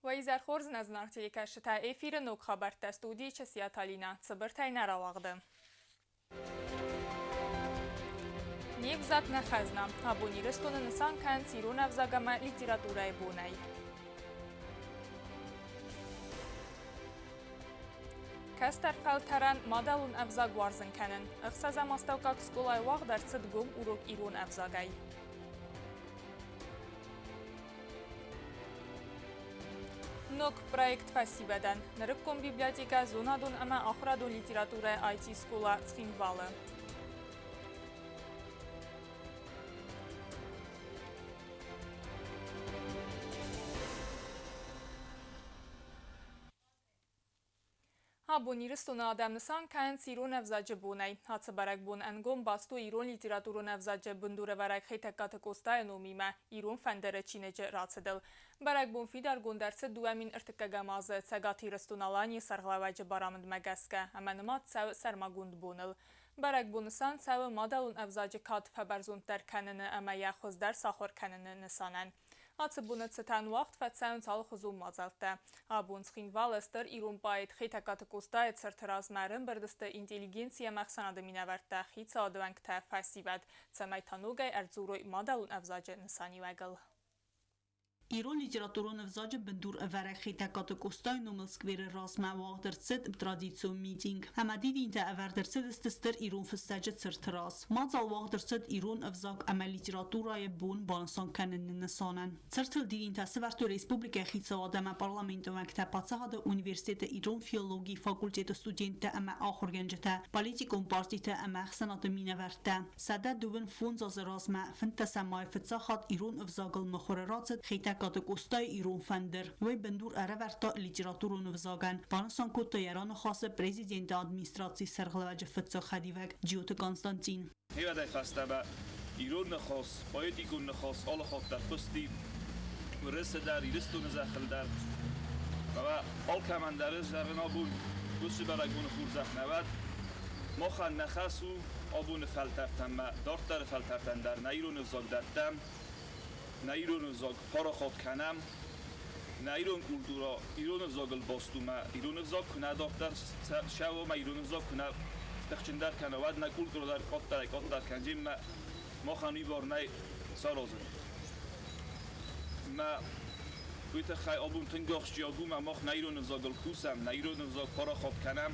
Вайзар хорз назнартили кашта эфиры нук хабарта студии часияталина цыбыртай наравағды. Невзак на хазна. Абуни рестуны нысан кан сирун авзагама литературай бунай. Кастар фалтаран мадалун авзаг варзын канын. Ихсаза мастаукак скулай вағдар цыдгум урок ирун авзагай. Нок проект фасибадан. Нарыкком библиотека зонадун ама ахрадун литература IT скула цхинвалы. Абуни рестуна адамнысан кан сирун авзаджы бунай. Хатсы барак бун ангом басту ирон литературун авзаджы бундуре варак хитакаты костай номима ирон фандere чинеджы рацыдыл. Барак бун фидар гондарцы дуамин ыртыккагамазы цагати рестуналани сарглаваджы барамынд магаска, аманымат цау сармагунд буныл. Барак бунсан цау мадалун авзаджы кат фабарзунтар каныны ама яхоздар сахор каныны нысанан. Атсы буны цитан вақт фатсаун цал хузум мазалта. Абун схинвал эстер ирун байт хитакаты кустайт сыртыраз мәрін бірдісті интеллигенция мақсанады минаварта хитса адвангта фасибад. Цамайтанугай арзуруй мадалун авзаджы нысани вагыл. Իրոն լիտերատուրոնը վզաջը բնդուր վարակ խիտակատը կոստայն ու մլսկվերը ռազմա վաղդրցետ տրադիցիոն միտինգ։ Համադիվ ինտը ավարդրցետ ստստր իրոն ֆստաջը ծրթրաս։ Մածալ վաղդրցետ իրոն վզակ ամա լիտերատուրայը բուն բանսան կաննն նսանան։ Ծրթլ դիր ինտը սվարտո ռեսպուբլիկա խիցա ադամա պարլամենտը վակտապացաղադը ունիվերսիտետը իրոն ֆիոլոգի ֆակուլտետը ստուդենտը ամա ախորգենջտը պոլիտիկոն պարտիտը ամա խսանատը մինավարտը։ Սադա դուվն ֆունձոզը ռազմա ֆնտասամայ ֆծախատ իրոն վզակալ մխորերացետ խիտակ Կատը կոստայ իրոն ֆանդեր, վայ բնդուր արավարտա լիտերատուրոնը վզագան, բանսան կոտը երանը խասը պրեզիդենտը ադմինիստրացի սերղլավաջը ֆծը խադիվակ, ջիոտը Կոնստանտին։ Հիվադայ ֆաստաբա իրոն նխոս, պոետիկուն նխոս, ալը խոտտար պստի, վրսը դար, իրստունը զախլ դար, բավա ալքամանդարыз դարն աբուն, բուսի բարագուն խուրզախ նավad, մոխան նխաս ու աբուն ֆալտարտան, դարտար ֆալտարտան դար, նայրոն վզագ դարտամ, نه ایران زاگ پارا خود کنم نه ایران کلتورا ایران زاگل باستومه ایران زاگ کنه دکتر شو ما ایران زاگ کنه تخچندر کنه ود نه کلتورا در کات کنجیم ما خانوی بار نه سالازم ما بیت خی آبون تنگاخش جیابو ما نه ایران زاگل کوسم نه ایران زاگ پارا خود کنم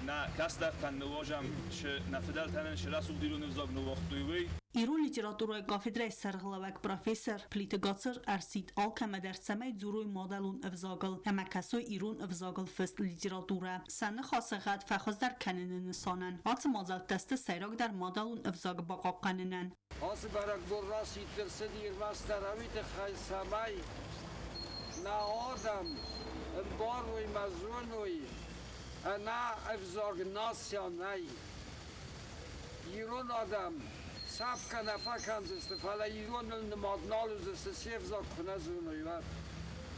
نه کس در تن نواجم ش نفدل تنن شراسو ایران زاگ نواختوی Իրոն լիտերատուրայի կաֆեդրայի սերղլավակ պրոֆեսոր Պլիտգացր Արսիտ ալքամադար սամայ ձուրոյ մոդալուն ըվզագլ համակասոյ իրոն ըվզագլ ֆստ լիտերատուրա սանը խասեղատ ֆախոզդար կանենը նսանան ացը մոզալ տստը սայրոգդար մոդալուն ըվզագ բաղակ կանենան Ասը բարակ բորրասի տրսեդ իրվաստարավիտ խայ սամայ նա ադամ ըմբարոյ մազոնոյ նա ըվզագ նասյանայ իրոն ադամ Safka na fakans ist der Fall, Iron in der Madnalus ist der Chefsack von der Sonne.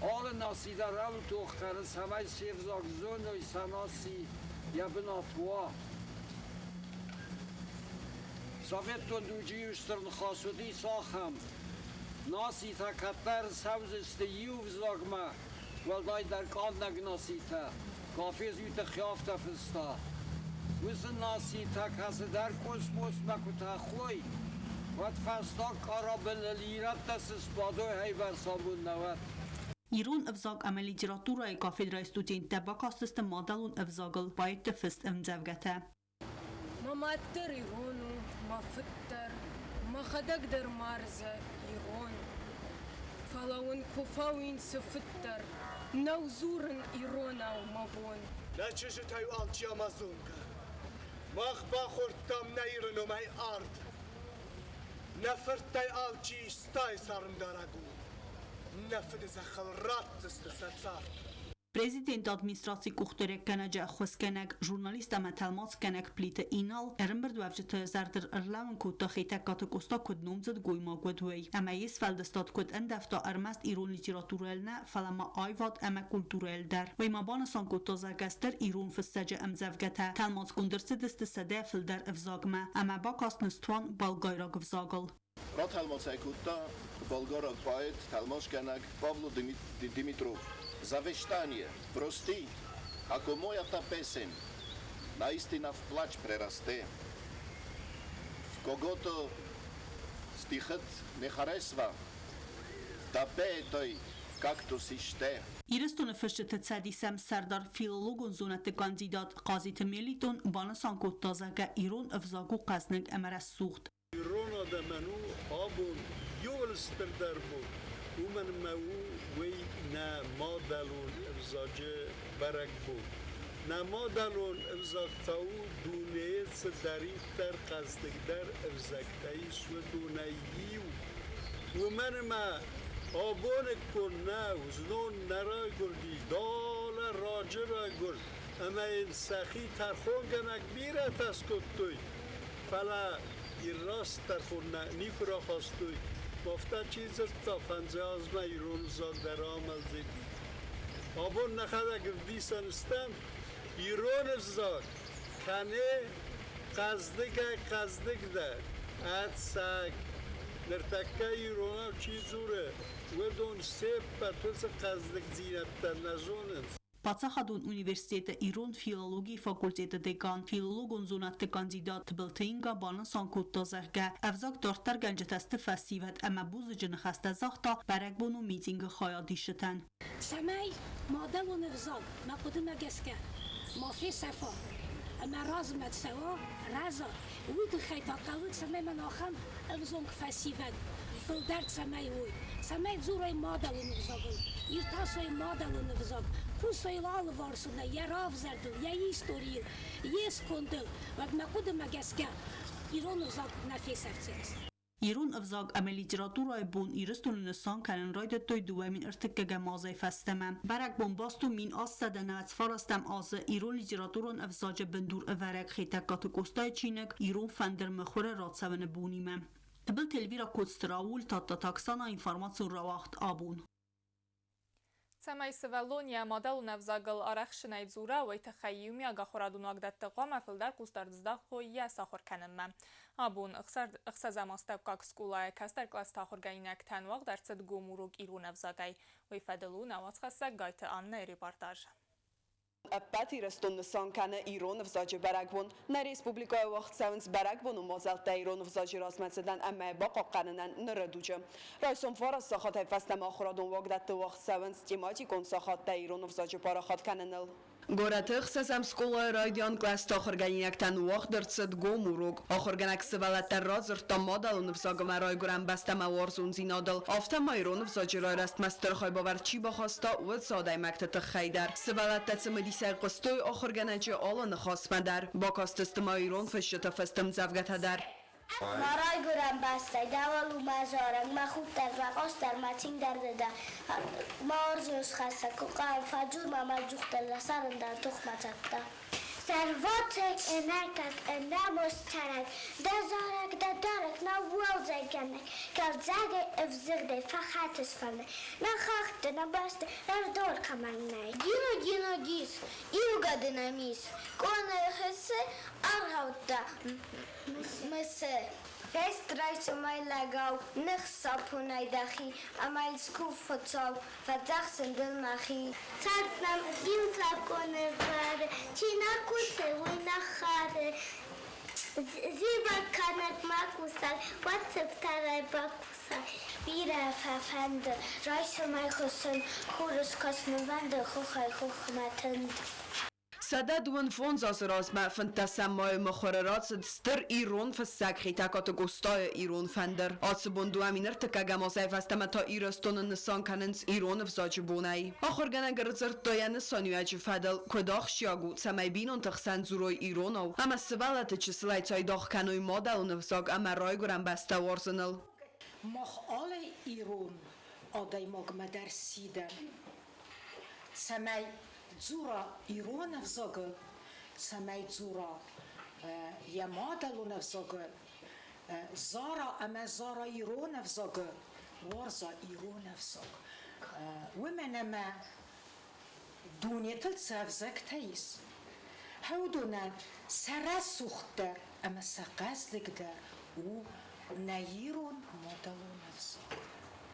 Alle Nasi der Rautochter, das haben wir Chefsack Sonne, ist der Nasi, ja benatwa. Sowjetun du Jüstern Chasudi Sachem. Nasi ta Katar Haus ist der Juv, sag mal, weil da der Kanag Nasi ta. Kaffee ist der Khafta Festa. Wissen Nasi tak has der Kosmos makuta khoy. Wat fasta karabel lirat das spado hayber sabun navat. Իրոն ըվզագ ամա լիտերատուրայի կաֆեդրայի ստուդենտը բակաստստը մադալուն ըվզագլ բայտը ֆստ ըմձավգաթը Մամատր իրոնու, մաֆտտր, մախադագդր մարզը իրոն, ֆալաուն կոֆավին սվտտր, նավզուրն իրոնավ մաբոն Նաչշտայ ալչի ամազոնգա Մախ բախորդամ նայրնում այ արդ Նֆրտայ ալչի ստայ սարնդարագու Նֆդ զախլ ռատ զստսացարդ Պրեզիդենտ ադմինիստրացի կուղտերեք կանաջա խոսկենակ ժուրնալիստ ամաթալմաց կանակ պլիտը ինալ էրմբրդվավջը թզարդր ըրլավն կուտը խետակատը կոստա կոդնում ձդ գույմա գոդվեի Ամա ես վալդստատ կոդ ընդավտա արմաստ իրոն լիտերատուրելնա ֆալամա այվատ ամա կուլտուրել դար Վայմա բանասան կուտո զագաստր իրոն ֆստաջը ամզավգաթա Թալմաց կունդրցը դստը սադե ֆլդար ըվզագմա Ամա բակաստ նստվան բալգայրագ վզագլ Rad Helmocajkuta, Bolgorod poet, Helmoškanak, Pavlo Dimitrov. Завещание, прости, ако моята песен наистина в плач прерасте, в когото стихът не харесва, да пее той както си ще. Իրստոնը ֆշտը ցադիսամ սարդար ֆիլոլոգուն զոնատը կանդիդատ Qazit Meliton բանասան կոտազակա իրոն ըվզագու qasnık əmərəs suxt. ایران منو آبون یولستر در بود او من مو وی نه ما دلون افزاجه برک بود نه ما دلون افزاک تاو دونه صدریف در قصدک در افزاکتایش و دونه ییو و من ما آبون کن نه وزنون نرای گردی دال راجه رای گرد اما این سخی ترخون گنک بیرت از کتوی فلا این راست در خود نیفرا خواستوی گفته چیز تا فنزه از ما ایرون زاد در آمل زیدی آبون نخده گردی سنستم ایرون زاد کنه قصدک ده اد سگ نرتکه ایرون چیزوره و دون سیب پتوز قصدک زینت در نزونن Բացախադուն ունիվերսիտետը իրոն ֆիլոլոգի ֆակուլտետը դեկան ֆիլոլոգուն զոնատը կանդիդատ բլթեինգա բանասան կոտազակա ավզակ դորտար գանջտաստ ֆասիվատ اما بوز جنخسته زاختا برگبونو میتینگ خایادی شتن سمای مادل و نفزاق ما قدم گسکه ما فی صفا اما رازمت سوا رازا وید خیطا قلق سمای من آخم افزونک فاسیوات فلدرد سمای وی سمای زورای مادل و نفزاقل یرتاسوی مادل و نفزاق پوسوی لال وارسونه یه راف زردل یه ایستوریل یه سکندل وقت ما قدم گسکه ایران نفزاق نفی سفتیست Իրոն ըվզագ ամելիտերատուրայ բուն իրստունը նսան կանեն ռայդը տոյ դուվեմին ըրտկգա մազայ ֆաստեմը բարակ բոմբաստու մին ասսադը նած ֆարաստամ ազը իրոն լիտերատուրան ըվզաջը բնդուր ըվարակ խետակատը կոստայ չինակ իրոն ֆանդր մխորը ռացավնը բունիմը Տբլ տելվիրա կոծտրաուլ տատտաքսանա ինֆորմացիոն ռավախտ աբուն Цемай Севелония модел невзагал арахшинай зура و تخییمی آگاهوردون آگدت تقام افلدر قستردزده خویه ساخور کنم. آبون اخص زماسته کاک سکولای کستر کلاس تاخور گینک تنواق در صد گوموروگ ایرون افزاگای و فدلو نواز خسته گایت آن ریپورتاج. Աբբաթի ռեստոննսան կանը իրոն վզաջը բարագվոն, նա ռեսպուբլիկայը վաղտ սավնց բարագվոն ու մոզալտա իրոն վզաջը ռազմացեդան ամայ բաղ աղկանանան նրդուջը։ Ռայսոն վարը սախատ հայվաստամ ախորադուն վաղդատը վաղտ սավնց տիմատիկոն սախատտա իրոն վզաջը բարախատ կանանալ։ Գորաթեղ սասամ սկոլայ ռայդյան կլաս տախորգայինակտան ուաղ դրծդ գոմուրոգ, ախորգանակ սվալատար ռազր տամադալ ու նվզագմարայ գուրան բաստամա վարզուն զինադալ, ավտամա իրոն վզաջրայ ռաստ մաստր խայ բավար չի բախաստա ու էլ սադայ մակտը խայդար, սվալատացը մդիսայ قستوی آخرگنجی آلان خاص مدار با کاستستما ایران فشت فستم زفگت هدر مرای گرم بسته دوالو مزارم ما خوب در وقاس در متین درده ده ما آرزوز خسته که قام فجور ما مجوخت لسرم در تخمتت ده ثرواتك انکک نمسترک دزارک دارک نوال زگنک کل زگ افزگده فقط اسفنه نخاخت نبسته نردور کمنه گینو گیس ایو گدنمیس کنه خسه ارهوتا مسه Fest reis my legau, nich sapunai dachi, amal skuf fotzau, verdachsen den nachi. Zartnam diuta kone vare, china kuse wina khare. Ziba kanak makusal, WhatsApp tarai bakusal. Bira verfende, reis my khusen, khurus kosne wande khokhmatend. سده دوان فونز از رازمه فنتسمای مخوررات ستر ایرون فسک خیتکات گستای ایرون فندر آتسبون دو امینر تکگه مازای فستمه تا ایرستون نسان کننز ایرون فزاج بونای آخرگنه گرزر دای نسانیویج فدل کداخ شیاگو سمی بینون تخسن زوروی ایرونو اما سوالت چه سلیتای داخ کنوی مادل نفزاگ اما رای گرم بسته وارزنل مخ آل ایرون آدای مگمه در سیدن سمی زورا ایرون افزاگل سمی زورا یمادلو نفزاگل زارا اما زارا ایرون افزاگل وارزا ایرون افزاگل ومن اما دونیتل سافزاگ تایس هاو دونا سرا سوختر اما ساقاز دقدر و نيرون مدلون نفسك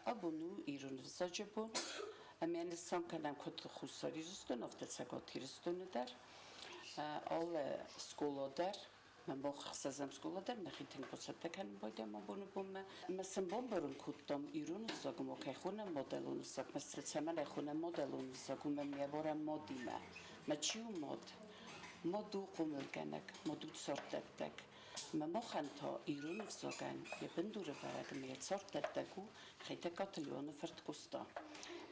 ابونو ایرون زاجبون امیان سان کنم کد خصوصی رستون افته سگاتی رستون در آل سکولا در من با خصوصم سکولا در نخیتن بسته کنم باید ما بونو بوم مثلا بامبرون کدام ایرون زاگم و که خونم مدلون زاگ مثل سمن خونم مدلون زاگم من میبارم مادیمه ما چیو مادو قومل کنک مادو سرتک ما خانتا ایرون زاگن یه بندور فرق میاد سرتکو خیلی کاتلیون فرد کوستا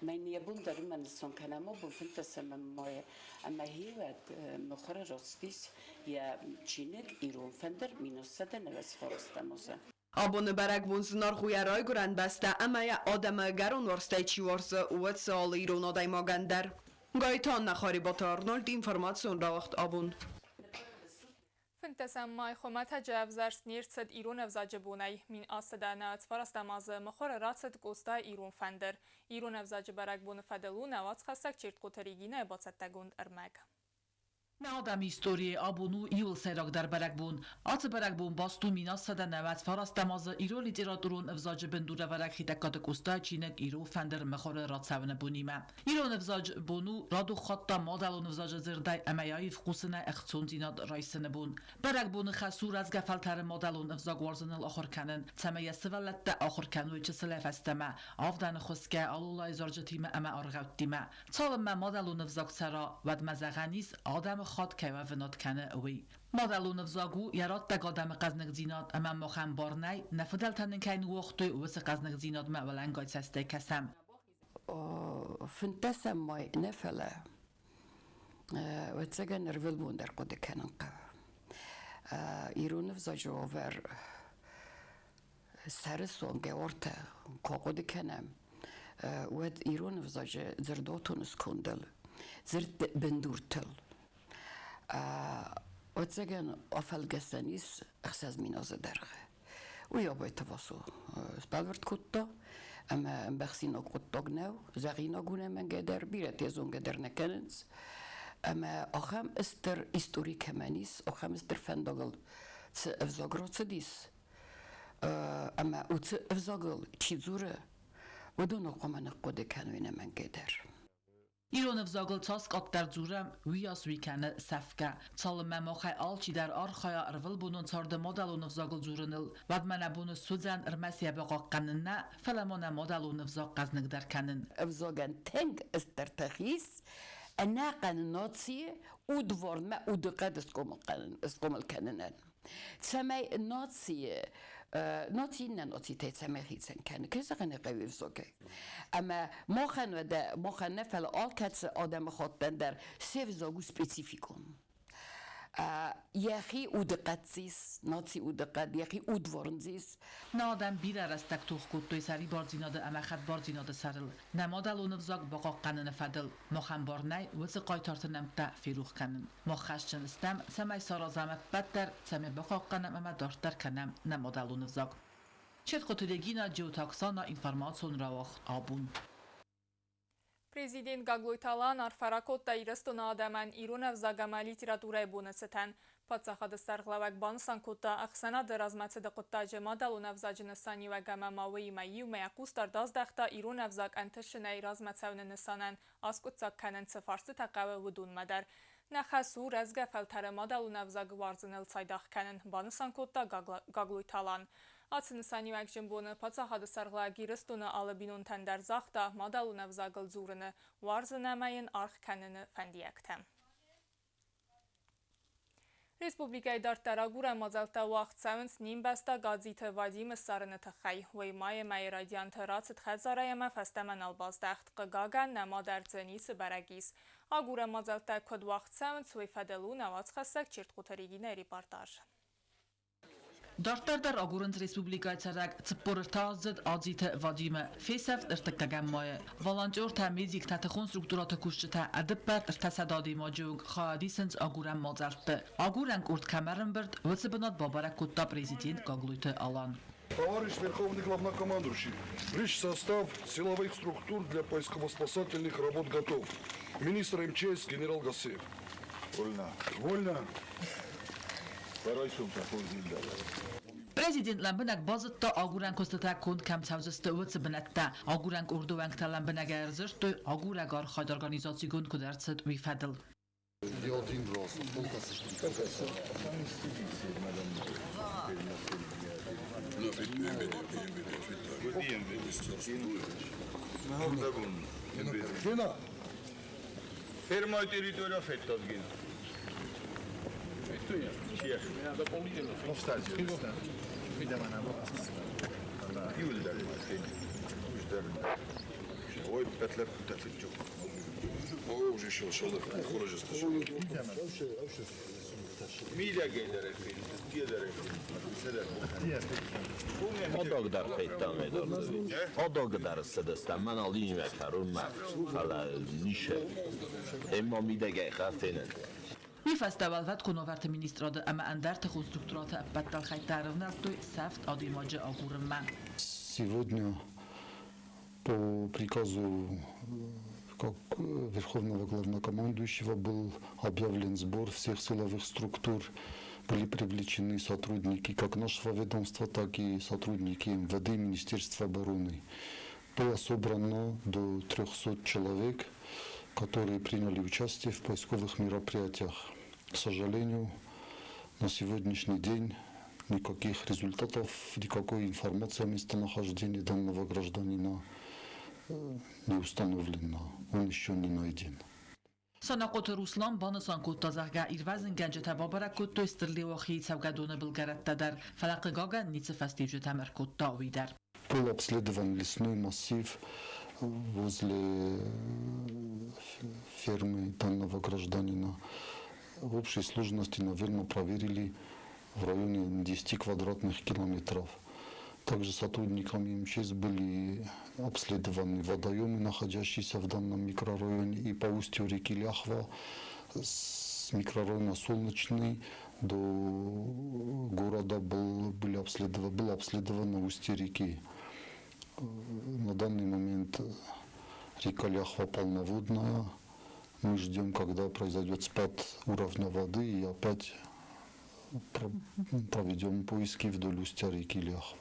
من یبون دارم من سان کنم و بفهمت سم مای اما هیوت مخور راستیس یا چینک ایران فندر مینوسده نوس فارستموزه آبون برگ بون زنار خوی رای گرن بسته اما یا آدم گرون ورسته چی ورس اوت سال ایران آدای ما گندر گایتان نخاری با تارنولد اینفرماسیون را وقت آبون فنتسم مای خمت جوزرس نیرتسد ایرون افزاج بونی من آسدانات فرست ماز مخور راتسد کوستا ایرون فندر ایرون افزاج برگ بون فدلو نوات خستک چیرت قطریگینه باست تگوند ارمگ نادم هیستوری آبونو ایول سراغ در برگبون آت برگبون باستو مینا سده نوت فراست دماز ایرو لیتراتورون افزاج بندور ورک خیتکات کوستا چینک ایرو فندر مخور رات سون بونیمه ایرون افزاج بونو رادو خطا مادلون افزاج زردای امیایی فقوسنه اختصون زیناد رایسنه بون برگبون خسور از گفلتر مادلون افزاگ ورزن الاخر کنن تمه سولت ده آخر کنوی چه سلف استمه آفدن خسکه آلولای زرجتیمه اما آرغوتیمه طالما مادلون افزاگ سرا ود مزغنیس آدم خاد که و ونات کنه اوی مادلون افزاگو یارات دگادم قزنگ زیناد اما مخم بارنای نفدل تنن کین وقتی وس قزنگ زیناد ما ولنگای سسته کسم فنتسم مای نفله و تسگن نرول بوندر قد کنن ایرون افزاج اوور سرسون گورته قد کنم و ایرون افزاج زردوتون سکندل زرد بندورتل وتسجن أفل جسانيس أخساز ميناز درغة ويا بيت فاسو سبالورت كوتا أما بخسينا كوتا جناو زغينا جونا من جدر بيرت يزون جدر نكنز أما أخم استر هيستوري كمانيس أخم استر فندقل أفزاجرات سديس أما أفزاجل تيزورة ودون قمنا قد كانوا من جدر ایرون افزاگل تاسک آت در زورم ویاس ویکنه سفکه سال مماخی آلچی در آرخایا ارول بونون تارد مادلون افزاگل زورنل ود من بونو سوزن ارمسیه بقا قنن نه فلمان مادلون افزاگ قزنگ در کنن افزاگن تنگ استرتخیس انا قنناتسی ودورن ما ودقد اسقوم الكننن سماي ناتسي ناتي ناتي تسمى هيتسن كان كذا غني قوي فزوكي اما مخن ودا مخن نفل آلكاتس آدم خاطن در سيفزاگو سپیسیفیکون یخی ودقتزیس ناتسی ودقت یخی ودورنزیس نادم بیره رستک توخ کود توی سری بارزیناده اما خد بارزیناده سرل نمادلون افزاگ بقا قنن فدل مخم بارنای وز قایتارت نمتا فیروخ کنن مخشچن استم سمی سارازم بدتر سمی بقا قنم اما دارتر کنم نمادلون افزاگ چید قطولگینا جیوتاکسانا اینفرماسون رواخ آبون Президент Гаглойталан арфаракот да ирестона адаман Ирунев загама литературай бонесетен. Пацахады сарглавак бансан кота ахсана даразмаце да кота жемадалунев заджинесани вагама мауи майю меякустар даздахта Ирунев заг антешинай размацевне несанен аскутсак канен цефарсы тақавы вудун мадар. Нахасу разга фалтара мадалунев заг варзынел сайдах канен бансан кота Гаглойталан. Ացնսանի վակջնբոնը պացախադը սարղլագի ռստունը ալըբինուն թանդար զաղթա մադալունավ զագլ զուրնը վարզնամային արխ կաննը ֆանդիակթեմ։ Республикай дартарагура мазалта вақт савенс нимбаста газиты Вадимы сарыны тахай. Ваймайы май радианты рацит хазараяма фастаман албаздахт қыгаган нама дарценисы барагис. Агура мазалта код вақт савенс вайфаделу навац хасак чиртқутаригіне репортаж. دارتر در آگورنز ریسپوبلیکای سرک تپور تازد آزیت وادیمه فیسفت ارتکگم مایه والانجور تمیز یک تخون سترکتورات کشته ادبت ارتصدادی ماجوگ خواهدی سنز آگورن مازرته آگورن ارت کمرن برد و سبنات بابرک کتا پریزیدنت گاگلویت آلان. Товарищ Верховный Главнокомандующий, лишь состав силовых структур для поисково-спасательных работ готов. Министр МЧС генерал Гасеев. Вольно. Вольно. Prezident Lambenek bazıtta Agurank Kostata Kont Kamtavzısta Uvatsı Benatta Agurank Urduvankta Lambenek Erzırtı Aguragar Xad Organizasygon Kudertsit Vifadil. Ferma teritoriul afectat gen. Ой, 5 лет تفجوا. هو وجه شو شغل خروج استشهاد. ميلا gelir efendim, diğer O da kadar kayıttan ediyordu. O da kadar sıdıstan. Ben alayım ve karım var. Hala nişe. Ama mide gaykhafenen. Ми фестивалват конуверт министрады ама андерт конструктората баттал хайтаровналту сафт адимаджи агурма. Сегодня по приказу как Верховного Главнокомандующего был объявлен сбор всех силовых структур. Были привлечены сотрудники как нашего ведомства, так и сотрудники МВД и Министерства обороны. Было собрано до 300 человек, которые приняли участие в поисковых мероприятиях. К сожалению, на сегодняшний день никаких результатов, никакой информации о местонахождении данного гражданина не установлено. Он еще не найден. Санақот Руслан банасан куттазахга ирвазин ганжата бабара кутто истерли вахи савгадуна билгаратадар фалақигага ниц фастивжу тамер кутта увидар. Был обследован лесной массив возле фермы данного гражданина. В общей сложности, наверное, проверили в районе 10 квадратных километров. Также сотрудниками МЧС были обследованы водоемы, находящиеся в данном микрорайоне, и по устью реки Ляхва с микрорайона Солнечный до города было обследовано устье реки. На данный момент река Ляхва полноводная. Мы ждем, когда произойдет спад уровня воды, и опять проведем поиски вдоль устья реки Ляхва.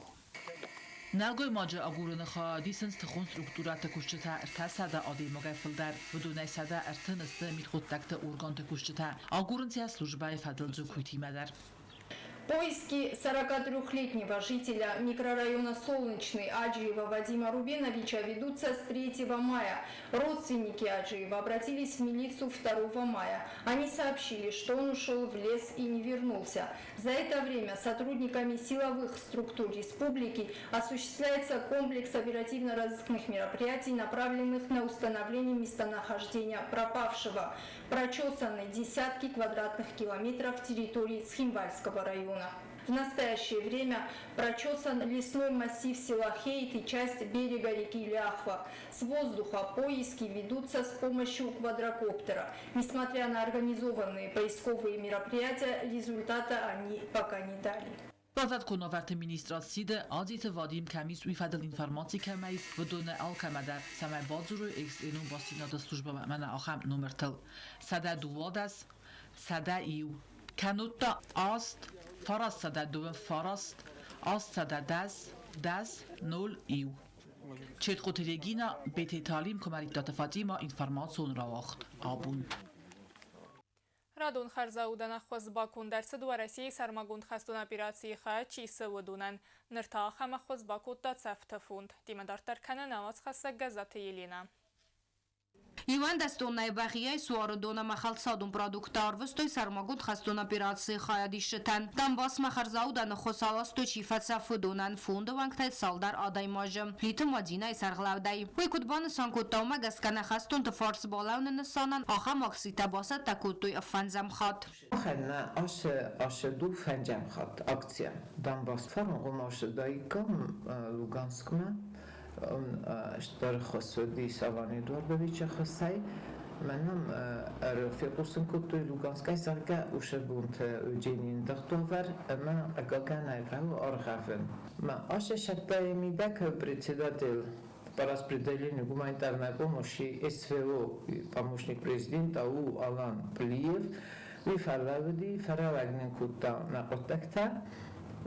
Nalgoy maca agurunu xadisens txon strukturata kuşçata ertasada adi mogafildar budunay sada ertanıstı mitxuttakta organta kuşçata агурынция службай фадылжу куйтимадар. Поиски 43-летнего жителя микрорайона Солнечный Аджиева Вадима Рубеновича ведутся с 3 мая. Родственники Аджиева обратились в милицию 2 мая. Они сообщили, что он ушел в лес и не вернулся. За это время сотрудниками силовых структур республики осуществляется комплекс оперативно-розыскных мероприятий, направленных на установление местонахождения пропавшего. Прочесаны десятки квадратных километров территории Цхинвальского района. В настоящее время прочесан лесной массив села Хейт и часть берега реки Ляхва. С воздуха поиски ведутся с помощью квадрокоптера. Несмотря на организованные поисковые мероприятия, результата они пока не дали. Bazat konovert ministraside adite vadim kamis uifadel informacji kamais vdone alkamadar samay badzuru ex enun bastinada slujba mana axam numertel sada duvadas sada iu kanutta ast faras sada du farast ast sada das 0 iu Chetqotelegina BT Talim Komaritata Fatima informațion равахт abun Радон Харзаудан Ахвазбакун Дарсаду России Сармагун Хастун операции Ха Чиса Вудунан Нырта Хамахвазбакута Цафта фунд Димадар Таркана Навац Хаса Газата Елена. Иван Дастонной Бахияй Суарудона Махалсадун продуктар Выстой Сармагут Хастун операции Хаядишетан Дамбас Махарзаудан Хосаласто Чифаца Фудунан фунда Вангтайт Салдар Адаймажем Литым Мадинай Сарглавдай Выкутбан Санкутаума Гаскана Хастун Форс Балаун Несанан Аха Максита Баса Такутуй Афанзам Хат خلنا اشدو فنجم خط акция Дамбас фарнгум ашдайкам Луганскма штар хосуди Саван Эдуардовича Хосай منم رفيقوسن كنت لوغانسكاي سالكا وشبونت اوجينين دختوفر ما اقاقان ايقاو ارخافن ما аша шаттаи мидак председатель по распределению гуманитарной помощи СВО, помощник президента АУ Алан Плиев, выфарвали фаралагнен кута на контакта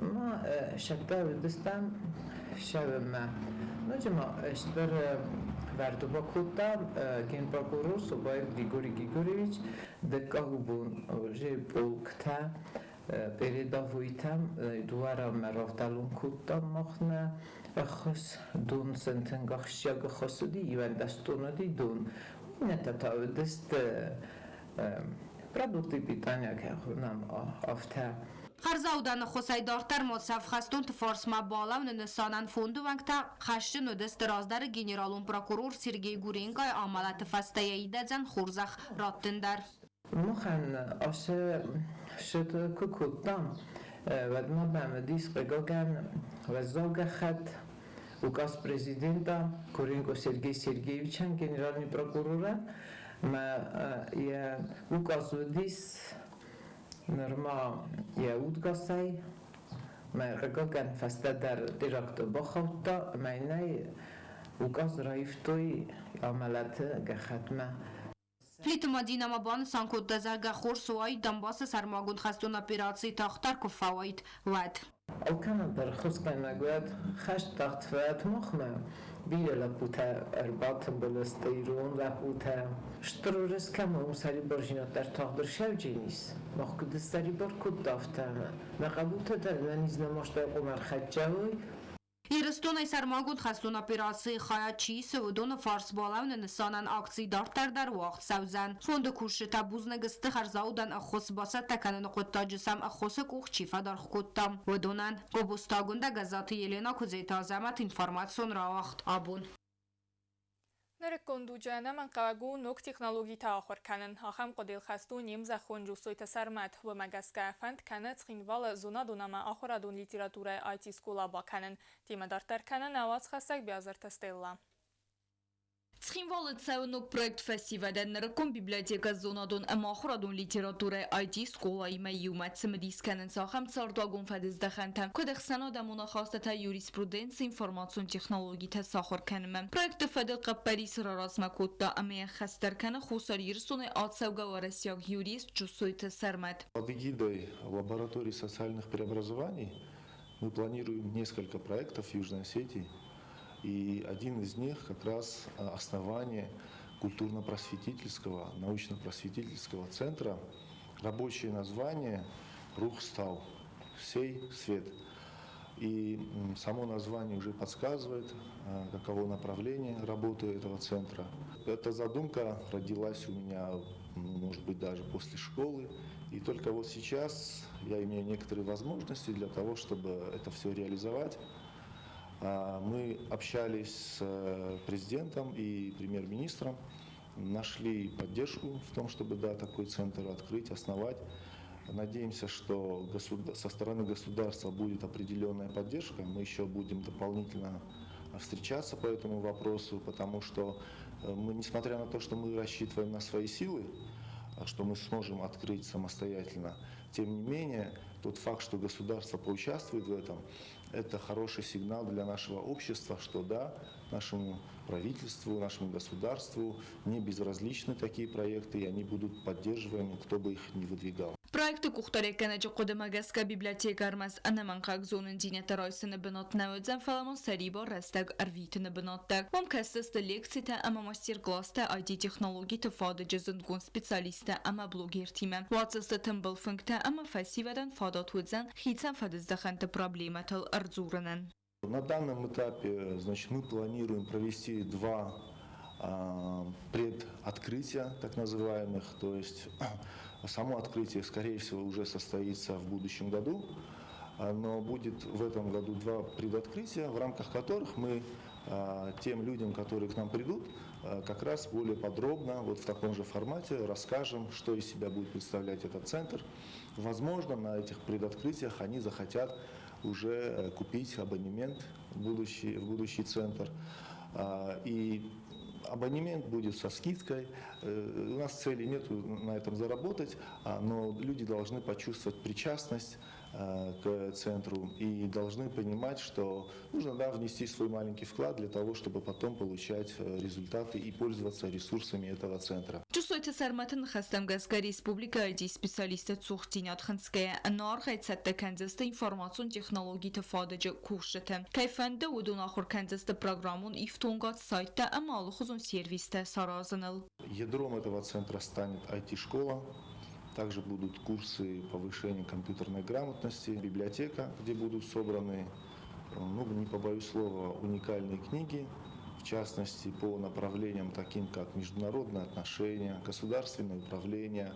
ما شتاو دستم شب ما نجمع اشتر وردوبا کودم گین پروکورور سوبای گریگوری گریگوریویچ دکاهو بون جه بولکتا передавуйтам дуара марафталун куддам махна ахс дун сентенгах шяга хосуди ивендастуноди дун нета тавдест продукты питания кахунам афта Харзаудан хусайдартар модсафхастун форсма балавн несанан фонду вангта хашчин удест раздar генералун прокурор Сергей Гуренкай амалат фастаяидадзан хурзах раттындар. مخن آشه شد که کدام و ما به دیس بگم و زوج خد و کاس پرزیدنتا کورینکو سرگی سرگیویچن گنرالی پروکورورا ما یا و کاس دیس نرما یا اودگاسای ما رگاگن فسته در دیرکت بخوتا ما اینای و کاس رایفتوی عملت گختمه Флитма Динамабан Санкут Дазарга Хорсуай Донбасса Сармагун Хастун операции Тахтарку Фавайт Вад. Алкана در خص قناقات خش تختفات مخمة بيلا لبوتا أربعة بلستيرون لبوتا شترورس كم ومساري برجينات در تقدر شوجينيس مخكد الساري بركود دافتام مقبوتا در نانيز نماشتا قمر خجاوي Ирстон Сармагун Хастун операции Хаячи Севудон Фарс Балавн Несанан акции Дартар дар вақт Саузан. Фонды Куршита Бузнагысты Харзаудан Ахос Баса Таканын Қоттаджисам Ахосы Кухчифа дар Хкуттам. Водонан Обустагунда Газаты Елена Кузейта Азамат информацион Равахт Абун. نرکندوجانه من قوگو نوک تکنولوژی تا آخر کنن. آخام قدیل خستو نیم زخون جوسویت سرمت و مگسکه فند کنت خینوال زونا دونما آخر دون لیتراتور آیتی سکولا با کنن. تیم دارتر کنن آواز خستک بیازر تستیلا. Цхинвалы цеунук проект фестивадан нараком библиотека зонадон амахрадон литература IT школа има юмат самдисканен сахам цардагон фадиздахантам кодексана дамуна хастата юриспруденция информацион технологии та сахар канмам проект фадил қаппарис рарасма кодда аме хастаркана хусар ирсуне атсавга варасяг юрист чусойта сармат. Под эгидой лаборатории социальных преобразований мы планируем несколько проектов в Южной Осетии. И один из них как раз основание культурно-просветительского, научно-просветительского центра. Рабочее название «Рухстал» – «Сей свет». И само название уже подсказывает, каково направление работы этого центра. Эта задумка родилась у меня, может быть, даже после школы. И только вот сейчас я имею некоторые возможности для того, чтобы это все реализовать. Мы общались с президентом и премьер-министром, нашли поддержку в том, чтобы такой центр открыть, основать. Надеемся, что со стороны государства будет определенная поддержка. Мы еще будем дополнительно встречаться по этому вопросу, потому что мы, несмотря на то, что мы рассчитываем на свои силы, что мы сможем открыть самостоятельно, тем не менее, тот факт, что государство поучаствует в этом, это хороший сигнал для нашего общества, что да, нашему правительству, нашему государству не безразличны такие проекты, и они будут поддерживаемы, кто бы их ни выдвигал. Проекты кухтареканачы Кодемагаска библиотекармас анаманқақ зонын динеті райсыны бінотна өдзен фаламон сарибо растаг арвитыны біноттаг. Вам кәсісті лекцията ама мастер-класста IT-технологии тыфады жызынгон специалисты ама блогер-тиме. Ватсысты тымбыл функта ама фасивадан фадат өдзен хитсан фадыздаханты проблематыл ардзурынын. На данном этапе, значит, мы планируем провести два предоткрытия, так называемых, то есть само открытие, скорее всего, уже состоится в будущем году, но будет в этом году два предоткрытия, в рамках которых мы тем людям, которые к нам придут, как раз более подробно, вот в таком же формате расскажем, что из себя будет представлять этот центр. Возможно, на этих предоткрытиях они захотят уже купить абонемент в будущий центр. И абонемент будет со скидкой. У нас цели нет на этом заработать, но люди должны почувствовать причастность к центру и должны понимать, что нужно внести свой маленький вклад для того, чтобы потом получать результаты и пользоваться ресурсами этого центра. Ճուսոյթը սարմատն խստեմ գազգար Ռեսպուբլիկայի սպեսիալիստը Ծուխտինյատ խնցկե նոր հայցատը կանդստը ինֆորմացիոն տեխնոլոգի թվադեջը կուրշտը կայֆանդը ու դոնախոր կանդստը պրոգրամուն իֆտոնգատ սայտը ամալու խուզուն սերվիստը սարազնыл. Ядром этого центра станет IT-школа. Также будут курсы повышения компьютерной грамотности, библиотека, где будут собраны, не побоюсь слова, уникальные книги, в частности по направлениям таким как международные отношения, государственное управление,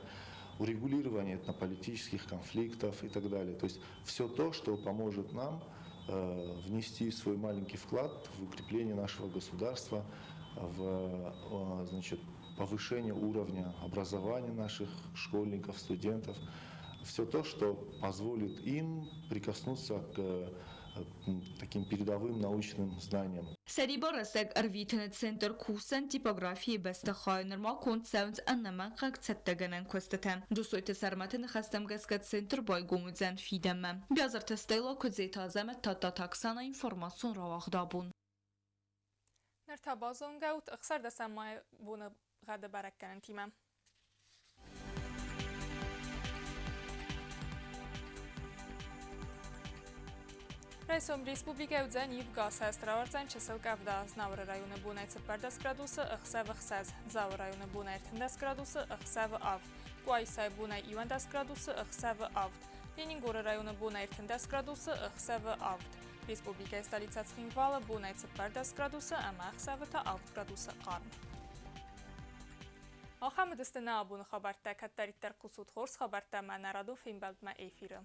урегулирование этнополитических конфликтов и так далее. То есть все то, что поможет нам внести свой маленький вклад в укрепление нашего государства, в повышение уровня образования наших школьников, студентов. Все то, что позволит им прикоснуться к таким передовым научным знаниям. Սերիբորսեկ արվիթնը ցենտր կուրսն տիպոգրաֆիի բեստախայնրմա կոնցեունց աննաման կակցետտագանան կոստատան. Դուսոյթը սարմատը նխաստամ գասկատ ցենտր բայգումուձան ֆիդամը. Բյազրտը ստելո կձետազամը տատատաքսանա ինֆորմացիոն ռավաղդաբուն. Ներթաբազոն գաուտ ըխսար դասամայ բունը غدا برکن تیمم. Ռայսոմ Ռեսպուբլիկա ուձան իվ գաս հաստրավարձան չսել կավդա զնավրը ռայունը բունայցը պարդաս գրադուսը ըխսավը խսազ, զավը ռայունը բունայր թնդաս գրադուսը ըխսավը ավդ, կուայսայ բունայ իվանդաս գրադուսը ըխսավը ավդ, Լենինգորը ռայունը բունայր թնդաս գրադուսը ըխսավը ավդ, Ռեսպուբլիկայի ստալիցած խինվալը բունայցը պարդաս գրադուսը ամա ըխսավը թա ավդ գրադուսը qarm. Ախամը դստենա աբունը խաբարտա կատարիттер կուսուտ խորս խաբարտա մանարադու ֆիլմբալդմա էյֆիրը.